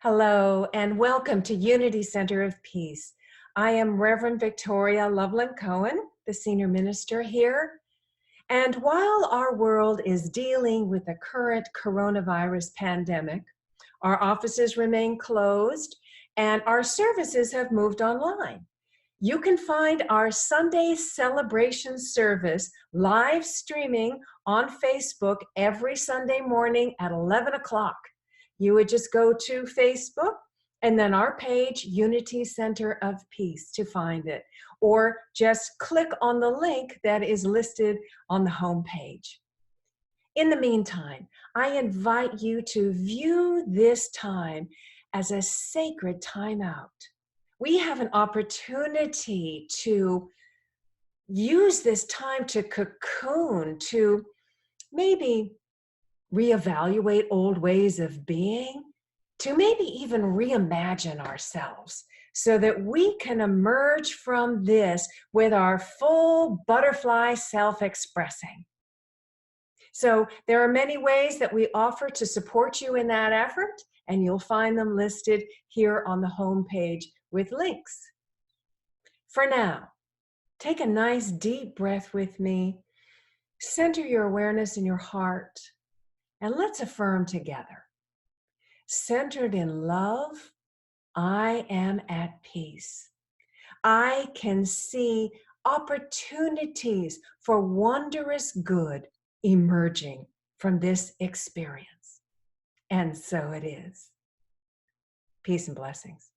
Hello, and welcome to Unity Center of Peace. I am Reverend Victoria Loveland Cohen, the senior minister here. And while our world is dealing with the current coronavirus pandemic, our offices remain closed and our services have moved online. You can find our Sunday celebration service live streaming on Facebook every Sunday morning at 11 o'clock. You would just go to Facebook and then our page, Unity Center of Peace, to find it. Or just click on the link that is listed on the home page. In the meantime, I invite you to view this time as a sacred time out. We have an opportunity to use this time to cocoon, to maybe reevaluate old ways of being, to maybe even reimagine ourselves so that we can emerge from this with our full butterfly self-expressing. So there are many ways that we offer to support you in that effort, and you'll find them listed here on the home page with links. For now, take a nice deep breath with me, center your awareness in your heart, and let's affirm together. Centered in love, I am at peace. I can see opportunities for wondrous good emerging from this experience. And so it is. Peace and blessings.